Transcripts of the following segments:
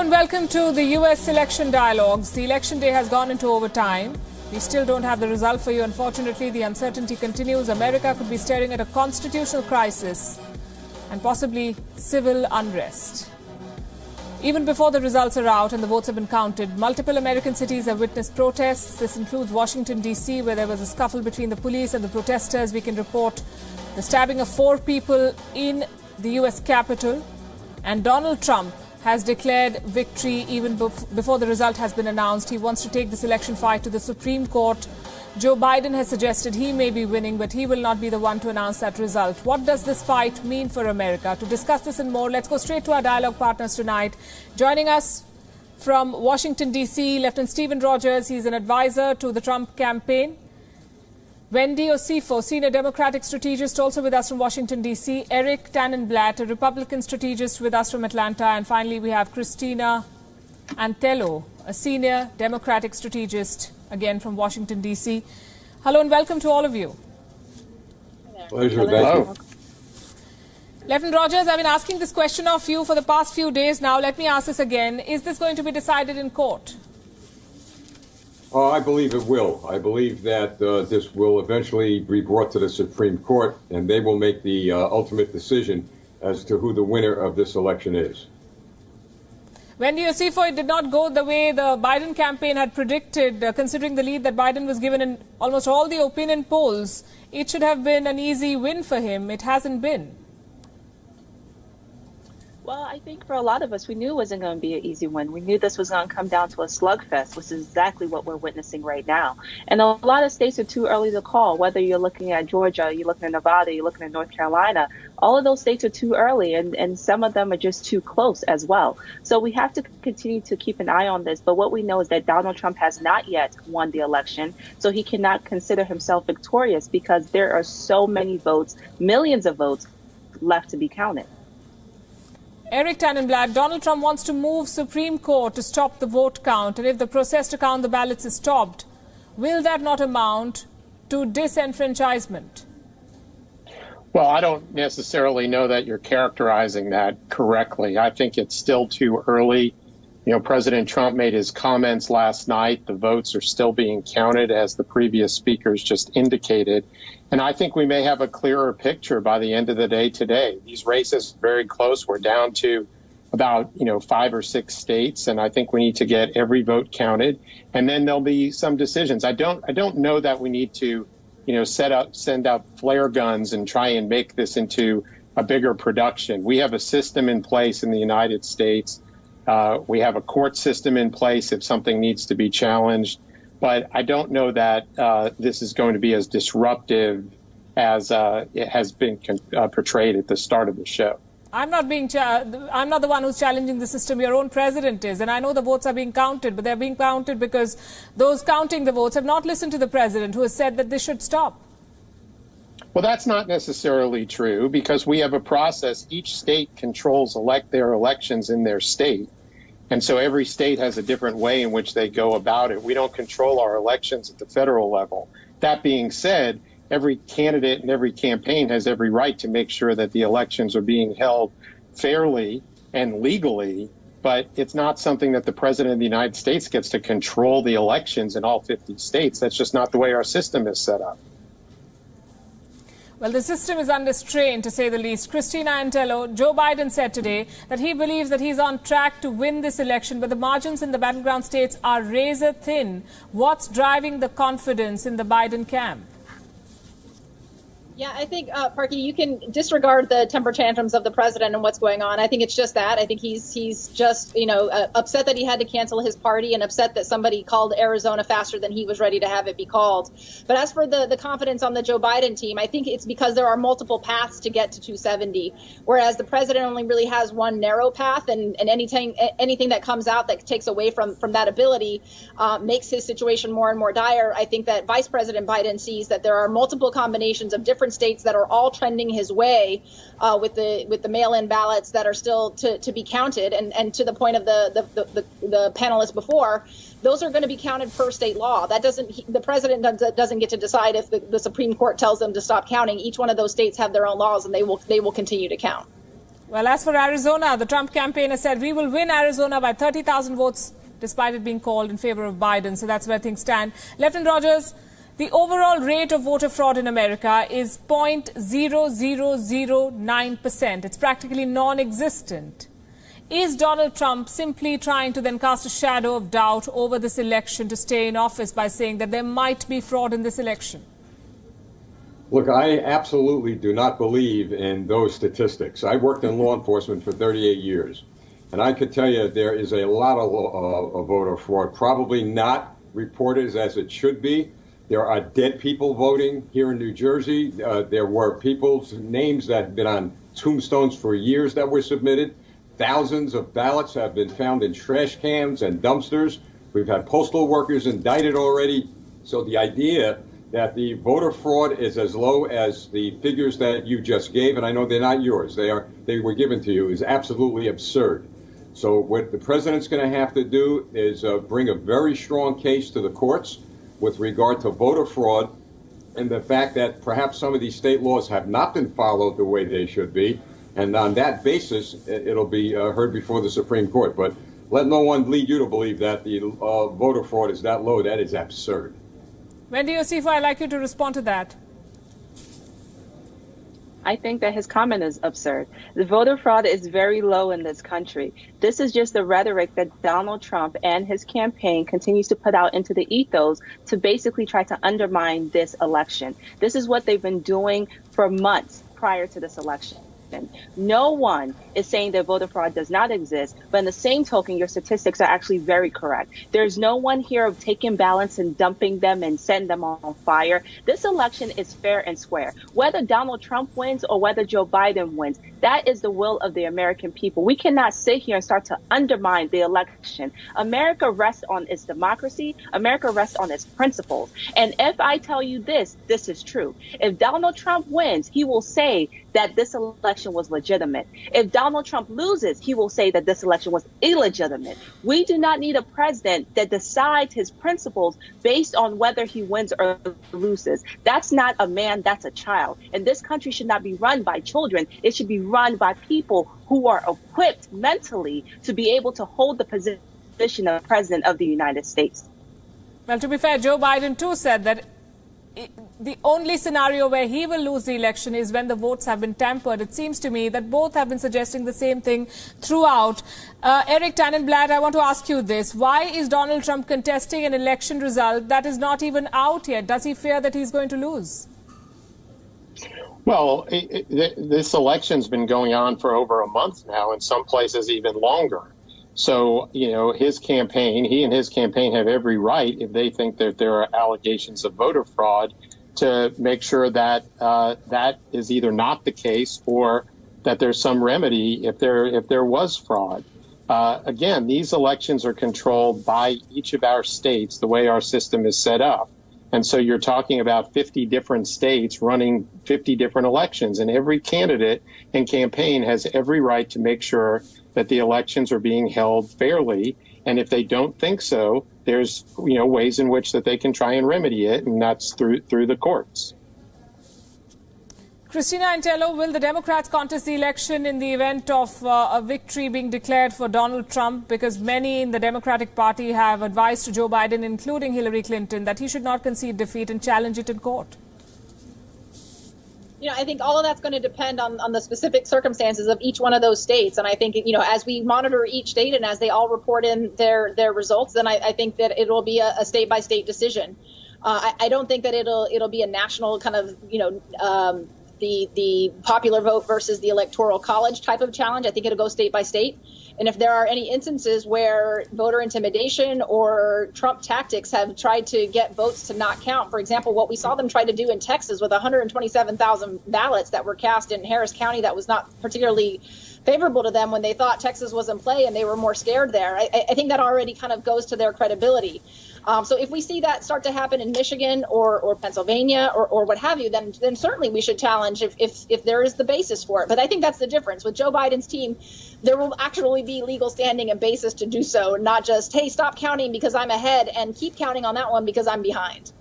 and welcome to the U.S. election dialogues. The election day has gone into overtime. We still don't have the result for you. Unfortunately, the uncertainty continues. America could be staring at a constitutional crisis and possibly civil unrest. Even before the results are out and the votes have been counted, multiple American cities have witnessed protests. This includes Washington, D.C., where there was a scuffle between the police and the protesters. We can report the stabbing of 4 people in the U.S. Capitol. And Donald Trump has declared victory even before the result has been announced. He wants to take this election fight to the Supreme Court. Joe Biden has suggested he may be winning, but he will not be the one to announce that result. What does this fight mean for America? To discuss this and more, let's go straight to our dialogue partners tonight. Joining us from Washington, D.C., Lieutenant Stephen Rogers. He's an advisor to the Trump campaign. Wendy Osifo, senior Democratic strategist, also with us from Washington, D.C. Eric Tannenblatt, a Republican strategist with us from Atlanta. And finally, we have Christina Antello, a senior Democratic strategist, again from Washington, D.C. Hello and welcome to all of you. Pleasure, thank you. Lieutenant Rogers, I've been asking this question of you for the past few days now. Let me ask this again. Is this going to be decided in court? I believe it will. I believe that this will eventually be brought to the Supreme Court, and they will make the ultimate decision as to who the winner of this election is. Wendy Osifo, it did not go the way the Biden campaign had predicted, considering the lead that Biden was given in almost all the opinion polls. It should have been an easy win for him. It hasn't been. Well, I think for a lot of us, we knew it wasn't going to be an easy win. We knew this was going to come down to a slugfest, which is exactly what we're witnessing right now. And a lot of states are too early to call, whether you're looking at Georgia, you're looking at Nevada, you're looking at North Carolina. All of those states are too early, and some of them are just too close as well. So we have to continue to keep an eye on this. But what we know is that Donald Trump has not yet won the election, so he cannot consider himself victorious because there are so many votes, millions of votes left to be counted. Eric Tannenblatt, Donald Trump wants to move Supreme Court to stop the vote count. And if the process to count the ballots is stopped, will that not amount to disenfranchisement? Well, I don't necessarily know that you're characterizing that correctly. I think it's still too early. You know, President Trump made his comments last night. The votes are still being counted, as the previous speakers just indicated. And I think we may have a clearer picture by the end of the day today. These races are very close. We're down to about, 5 or 6 states. And I think we need to get every vote counted. And then there'll be some decisions. I don't know that we need to, send out flare guns and try and make this into a bigger production. We have a system in place in the United States. We have a court system in place if something needs to be challenged. But I don't know that this is going to be as disruptive as it has been portrayed at the start of the show. I'm not the one who's challenging the system. Your own president is. And I know the votes are being counted, but they're being counted because those counting the votes have not listened to the president, who has said that this should stop. Well, that's not necessarily true, because we have a process. Each state controls their elections in their state. And so every state has a different way in which they go about it. We don't control our elections at the federal level. That being said, every candidate and every campaign has every right to make sure that the elections are being held fairly and legally. But it's not something that the president of the United States gets to control the elections in all 50 states. That's just not the way our system is set up. Well, the system is under strain, to say the least. Christina Antello, Joe Biden said today that he believes that he's on track to win this election, but the margins in the battleground states are razor thin. What's driving the confidence in the Biden camp? Yeah, I think, Parky, you can disregard the temper tantrums of the president and what's going on. I think it's just that. I think he's just, upset that he had to cancel his party and upset that somebody called Arizona faster than he was ready to have it be called. But as for the confidence on the Joe Biden team, I think it's because there are multiple paths to get to 270, whereas the president only really has one narrow path, and anything that comes out that takes away from that ability makes his situation more and more dire. I think that Vice President Biden sees that there are multiple combinations of different states that are all trending his way with the mail-in ballots that are still to be counted, and to the point of the panelists before, those are going to be counted per state law. The president doesn't get to decide if the Supreme Court tells them to stop counting. Each one of those states have their own laws, and they will continue to count. Well, as for Arizona, the Trump campaign has said we will win Arizona by 30,000 votes, despite it being called in favor of Biden. So that's where things stand. Lieutenant Rogers, the overall rate of voter fraud in America is 0.0009%. It's practically non-existent. Is Donald Trump simply trying to then cast a shadow of doubt over this election to stay in office by saying that there might be fraud in this election? Look, I absolutely do not believe in those statistics. I worked in law enforcement for 38 years, and I could tell you there is a lot of voter fraud, probably not reported as it should be. There are dead people voting here in New Jersey. There were people's names that have been on tombstones for years that were submitted. Thousands of ballots have been found in trash cans and dumpsters. We've had postal workers indicted already. So the idea that the voter fraud is as low as the figures that you just gave, and I know they're not yours, they were given to you, is absolutely absurd. So what the president's going to have to do is bring a very strong case to the courts with regard to voter fraud and the fact that perhaps some of these state laws have not been followed the way they should be. And on that basis, it'll be heard before the Supreme Court. But let no one lead you to believe that the voter fraud is that low. That is absurd. Wendy Osifa, I'd like you to respond to that. I think that his comment is absurd. The voter fraud is very low in this country. This is just the rhetoric that Donald Trump and his campaign continues to put out into the ethos to basically try to undermine this election. This is what they've been doing for months prior to this election. No one is saying that voter fraud does not exist, but in the same token, your statistics are actually very correct. There's no one here of taking ballots and dumping them and setting them on fire. This election is fair and square. Whether Donald Trump wins or whether Joe Biden wins, that is the will of the American people. We cannot sit here and start to undermine the election. America rests on its democracy. America rests on its principles. And if I tell you this, this is true. If Donald Trump wins, he will say that this election was legitimate. If Donald Trump loses, he will say that this election was illegitimate. We do not need a president that decides his principles based on whether he wins or loses. That's not a man, that's a child. And this country should not be run by children. It should be run by people who are equipped mentally to be able to hold the position of president of the United States. Well, to be fair, Joe Biden too said that the only scenario where he will lose the election is when the votes have been tampered. It seems to me that both have been suggesting the same thing throughout. Eric Tannenblatt, I want to ask you this. Why is Donald Trump contesting an election result that is not even out yet? Does he fear that he's going to lose? Well, this election's been going on for over a month now, in some places even longer. So, he and his campaign have every right, if they think that there are allegations of voter fraud, to make sure that that is either not the case or that there's some remedy if there was fraud. Again, these elections are controlled by each of our states, the way our system is set up. And so you're talking about 50 different states running 50 different elections, and every candidate and campaign has every right to make sure that the elections are being held fairly. And if they don't think so, there's ways in which that they can try and remedy it, and that's through the courts. Christina Antello, will the Democrats contest the election in the event of a victory being declared for Donald Trump? Because many in the Democratic Party have advised to Joe Biden, including Hillary Clinton, that he should not concede defeat and challenge it in court. I think all of that's going to depend on the specific circumstances of each one of those states. And I think, as we monitor each state and as they all report in their results, then I think that it will be a state by state decision. I don't think that it'll be a national kind of, the popular vote versus the electoral college type of challenge. I think it'll go state by state. And if there are any instances where voter intimidation or Trump tactics have tried to get votes to not count, for example, what we saw them try to do in Texas with 127,000 ballots that were cast in Harris County that was not particularly favorable to them when they thought Texas was in play and they were more scared there. I think that already kind of goes to their credibility. So if we see that start to happen in Michigan or Pennsylvania or what have you, then certainly we should challenge if there is the basis for it. But I think that's the difference. With Joe Biden's team, there will actually be legal standing and basis to do so, not just, hey, stop counting because I'm ahead and keep counting on that one because I'm behind.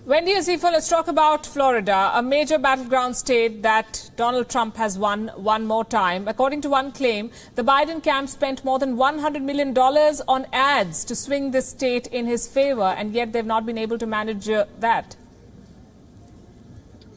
Wendy Azifa, let's talk about Florida, a major battleground state that Donald Trump has won one more time. According to one claim, the Biden camp spent more than $100 million on ads to swing this state in his favor, and yet they've not been able to manage that.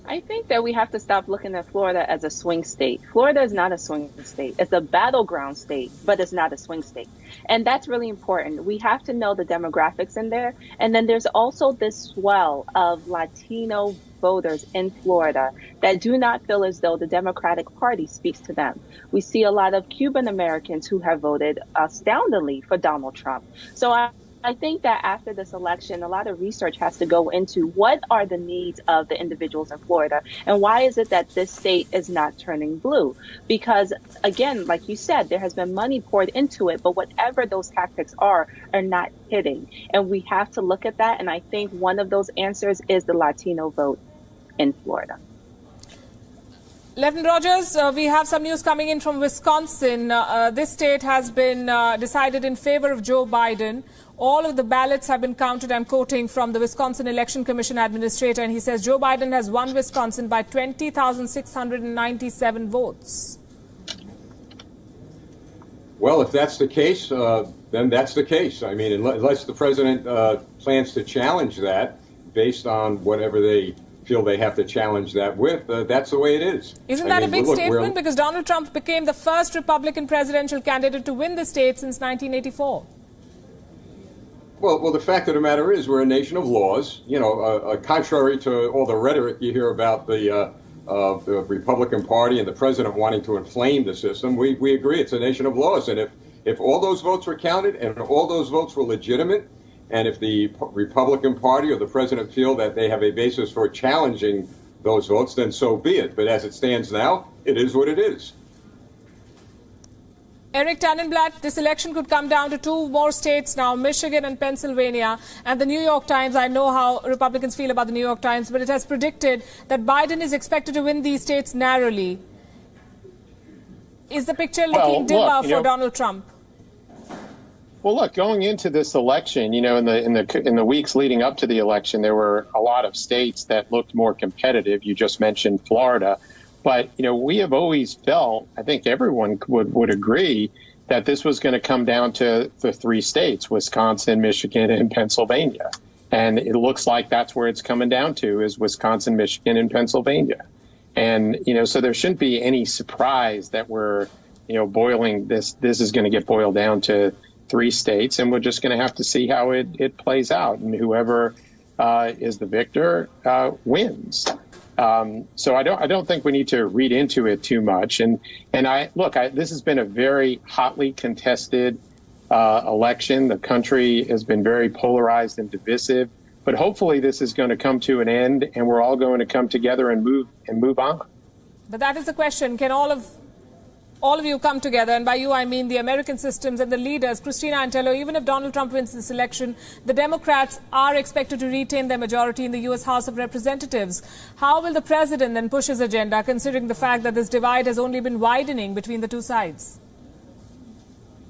I think that we have to stop looking at Florida as a swing state. Florida is not a swing state. It's a battleground state, but it's not a swing state. And that's really important. We have to know the demographics in there. And then there's also this swell of Latino voters in Florida that do not feel as though the Democratic Party speaks to them. We see a lot of Cuban Americans who have voted astoundingly for Donald Trump. So I think that after this election, a lot of research has to go into what are the needs of the individuals in Florida and why is it that this state is not turning blue? Because, again, like you said, there has been money poured into it, but whatever those tactics are not hitting. And we have to look at that. And I think one of those answers is the Latino vote in Florida. Lieutenant Rogers, we have some news coming in from Wisconsin. This state has been decided in favor of Joe Biden. All of the ballots have been counted. I'm quoting from the Wisconsin Election Commission administrator, and he says Joe Biden has won Wisconsin by 20,697 votes. Well, if that's the case, then that's the case. I mean, unless the president plans to challenge that based on whatever they feel they have to challenge that with, that's the way it is. Isn't that a big statement? Because Donald Trump became the first Republican presidential candidate to win the state since 1984. Well, the fact of the matter is we're a nation of laws. You know, contrary to all the rhetoric you hear about the Republican Party and the president wanting to inflame the system, we agree it's a nation of laws. And if all those votes were counted and all those votes were legitimate, and if the Republican Party or the president feel that they have a basis for challenging those votes, then so be it. But as it stands now, it is what it is. Eric Tannenblatt, this election could come down to two more states now, Michigan and Pennsylvania. And the New York Times, I know how Republicans feel about the New York Times, but it has predicted that Biden is expected to win these states narrowly. Is the picture looking dimmer for Donald Trump? Well, look, going into this election, you know, in the weeks leading up to the election, there were a lot of states that looked more competitive. You just mentioned Florida. But, you know, we have always felt, I think everyone would agree, that this was going to come down to the three states, Wisconsin, Michigan, and Pennsylvania. And it looks like that's where it's coming down to, is Wisconsin, Michigan, and Pennsylvania. And, you know, so there shouldn't be any surprise that we're, you know, boiling this is going to get boiled down to three states. And we're just going to have to see how it plays out. And whoever is the victor wins. So I don't think we need to read into it too much. And this has been a very hotly contested election. The country has been very polarized and divisive. But hopefully this is going to come to an end, and we're all going to come together and move on. But that is the question. Can all of you come together? And by you, I mean the American systems and the leaders. Christina Antello, even if Donald Trump wins this election, the Democrats are expected to retain their majority in the U.S. House of Representatives. How will the president then push his agenda, considering the fact that this divide has only been widening between the two sides?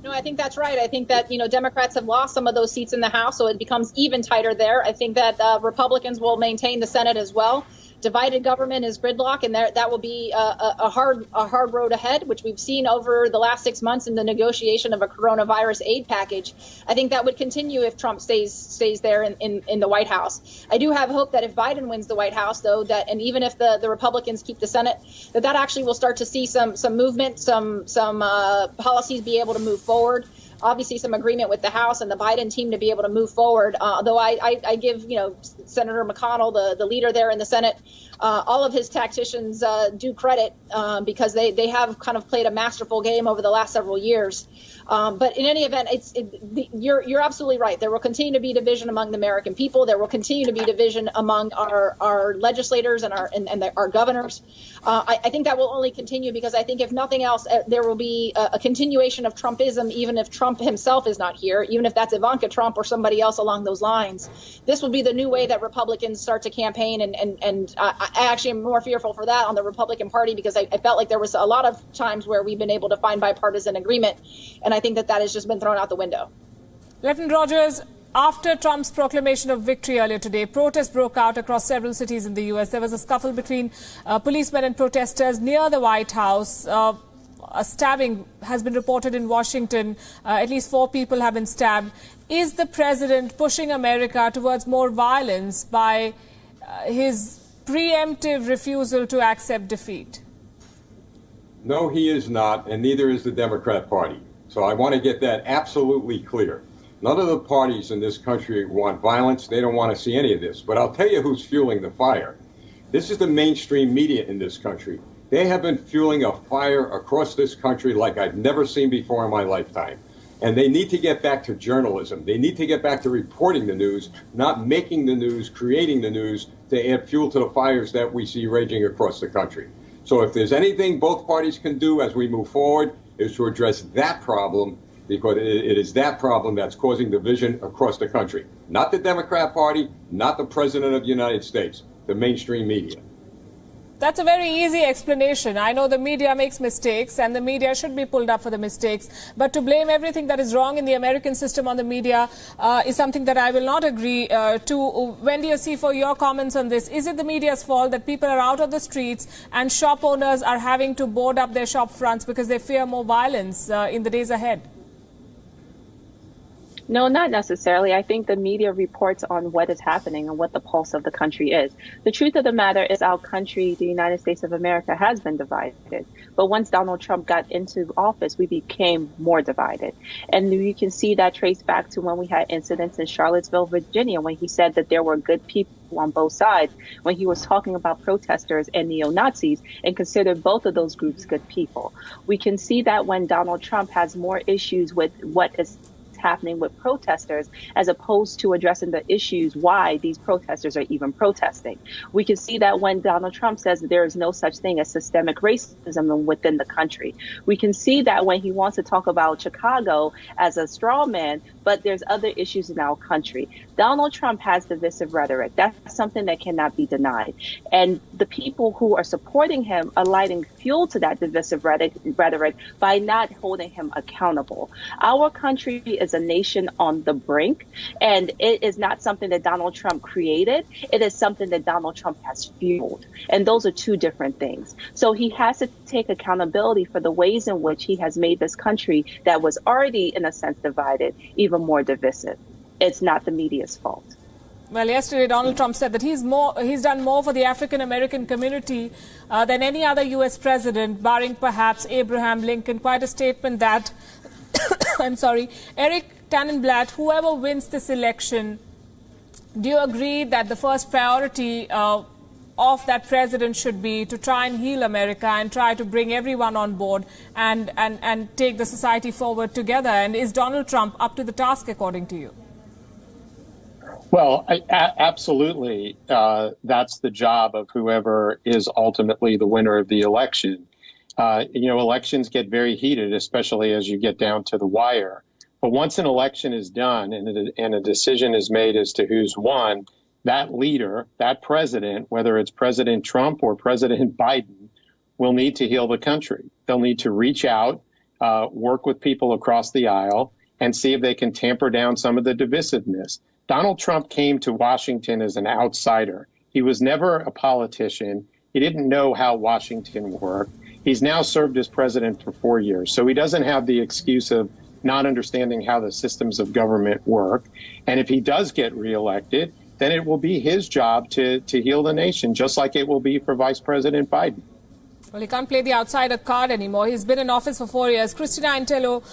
No, I think that's right. I think that, you know, Democrats have lost some of those seats in the House, so it becomes even tighter there. I think that Republicans will maintain the Senate as well. Divided government is gridlock, and that will be a hard road ahead, which we've seen over the last 6 months in the negotiation of a coronavirus aid package. I think that would continue if Trump stays there in the White House. I do have hope that if Biden wins the White House, though, and even if the Republicans keep the Senate, that actually will start to see some movement, some policies be able to move forward. Obviously, some agreement with the House and the Biden team to be able to move forward. Though I give, you know, Senator McConnell, the leader there in the Senate, all of his tacticians due credit because they have kind of played a masterful game over the last several years. But in any event, you're absolutely right. There will continue to be division among the American people. There will continue to be division among our legislators and our governors. I think that will only continue because I think if nothing else, there will be a continuation of Trumpism, even if Trump himself is not here, even if that's Ivanka Trump or somebody else along those lines. This will be the new way that Republicans start to campaign. And I actually am more fearful for that on the Republican Party because I felt like there was a lot of times where we've been able to find bipartisan agreement. And I think that has just been thrown out the window. Lieutenant Rogers, After Trump's proclamation of victory earlier today, protests broke out across several cities in the U.S. There was a scuffle between policemen and protesters near the White House. A stabbing has been reported in Washington. At least 4 people have been stabbed. Is the president pushing America towards more violence by his preemptive refusal to accept defeat? No, he is not, and neither is the Democrat Party. So I want to get that absolutely clear. None of the parties in this country want violence. They don't want to see any of this. But I'll tell you who's fueling the fire. This is the mainstream media in this country. They have been fueling a fire across this country like I've never seen before in my lifetime. And they need to get back to journalism. They need to get back to reporting the news, not making the news, creating the news to add fuel to the fires that we see raging across the country. So if there's anything both parties can do as we move forward is to address that problem, because it is that problem that's causing division across the country. Not the Democrat Party, not the President of the United States, the mainstream media. That's a very easy explanation. I know the media makes mistakes and the media should be pulled up for the mistakes. But to blame everything that is wrong in the American system on the media is something that I will not agree to. When do you see for your comments on this? Is it the media's fault that people are out on the streets and shop owners are having to board up their shop fronts because they fear more violence in the days ahead? No, not necessarily. I think the media reports on what is happening and what the pulse of the country is. The truth of the matter is our country, the United States of America, has been divided. But once Donald Trump got into office, we became more divided. And you can see that traced back to when we had incidents in Charlottesville, Virginia, when he said that there were good people on both sides, when he was talking about protesters and neo-Nazis and considered both of those groups good people. We can see that when Donald Trump has more issues with what is happening with protesters as opposed to addressing the issues why these protesters are even protesting. We can see that when Donald Trump says that there is no such thing as systemic racism within the country. We can see that when he wants to talk about Chicago as a straw man, but there's other issues in our country. Donald Trump has divisive rhetoric. That's something that cannot be denied. And the people who are supporting him are lighting fuel to that divisive rhetoric by not holding him accountable. Our country is a nation on the brink, and it is not something that Donald Trump created. It is something that Donald Trump has fueled. And those are two different things. So he has to take accountability for the ways in which he has made this country that was already, in a sense, divided, even more divisive. It's not the media's fault. Well, yesterday Donald Trump said that he's done more for the African American community than any other U.S. president, barring perhaps Abraham Lincoln. Quite a statement that, I'm sorry, Eric Tannenblatt, whoever wins this election, do you agree that the first priority of that president should be to try and heal America and try to bring everyone on board and take the society forward together? And is Donald Trump up to the task, according to you? Well, absolutely. That's the job of whoever is ultimately the winner of the election. Elections get very heated, especially as you get down to the wire. But once an election is done and a decision is made as to who's won, that leader, that president, whether it's President Trump or President Biden, will need to heal the country. They'll need to reach out, work with people across the aisle, and see if they can tamper down some of the divisiveness. Donald Trump came to Washington as an outsider. He was never a politician. He didn't know how Washington worked. He's now served as president for 4 years, so he doesn't have the excuse of not understanding how the systems of government work. And if he does get reelected, then it will be his job to heal the nation, just like it will be for Vice President Biden. Well, he can't play the outsider card anymore. He's been in office for 4 years. Christina Intello,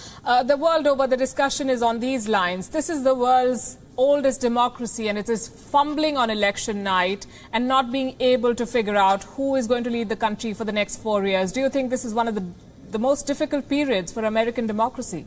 the world over, the discussion is on these lines. This is the world's oldest democracy, and it is fumbling on election night and not being able to figure out who is going to lead the country for the next 4 years. Do you think this is one of the most difficult periods for American democracy?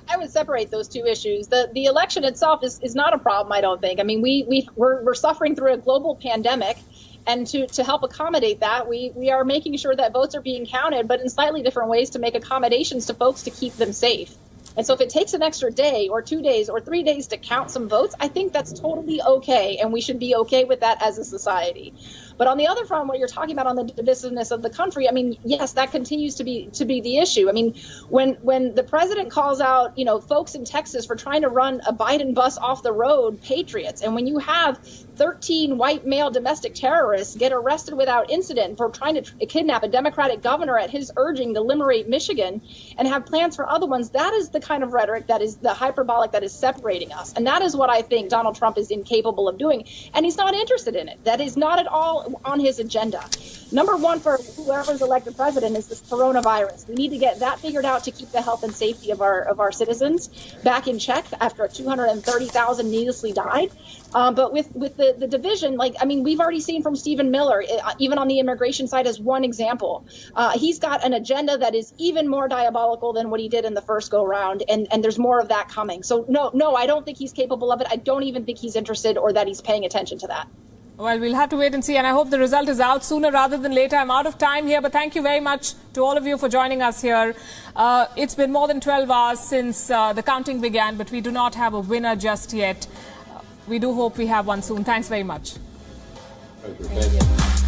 I would separate those two issues. The election itself is not a problem, I don't think. I mean, we're suffering through a global pandemic. And to help accommodate that, we are making sure that votes are being counted, but in slightly different ways to make accommodations to folks to keep them safe. And so if it takes an extra day or 2 days or 3 days to count some votes, I think that's totally okay. And we should be okay with that as a society. But on the other front, what you're talking about on the divisiveness of the country, I mean, yes, that continues to be the issue. I mean, when the president calls out, folks in Texas for trying to run a Biden bus off the road, patriots, and when you have 13 white male domestic terrorists get arrested without incident for trying to kidnap a Democratic governor at his urging to liberate Michigan and have plans for other ones, that is the kind of rhetoric that is the hyperbolic that is separating us. And that is what I think Donald Trump is incapable of doing. And he's not interested in it. That is not at all on his agenda. Number one for whoever's elected president is this coronavirus. We need to get that figured out to keep the health and safety of our citizens back in check after 230,000 needlessly died. But with the division, we've already seen from Stephen Miller, even on the immigration side as one example, he's got an agenda that is even more diabolical than what he did in the first go round. And there's more of that coming. So no, I don't think he's capable of it. I don't even think he's interested or that he's paying attention to that. Well, we'll have to wait and see, and I hope the result is out sooner rather than later. I'm out of time here, but thank you very much to all of you for joining us here. It's been more than 12 hours since the counting began, but we do not have a winner just yet. We do hope we have one soon. Thanks very much. Thank you.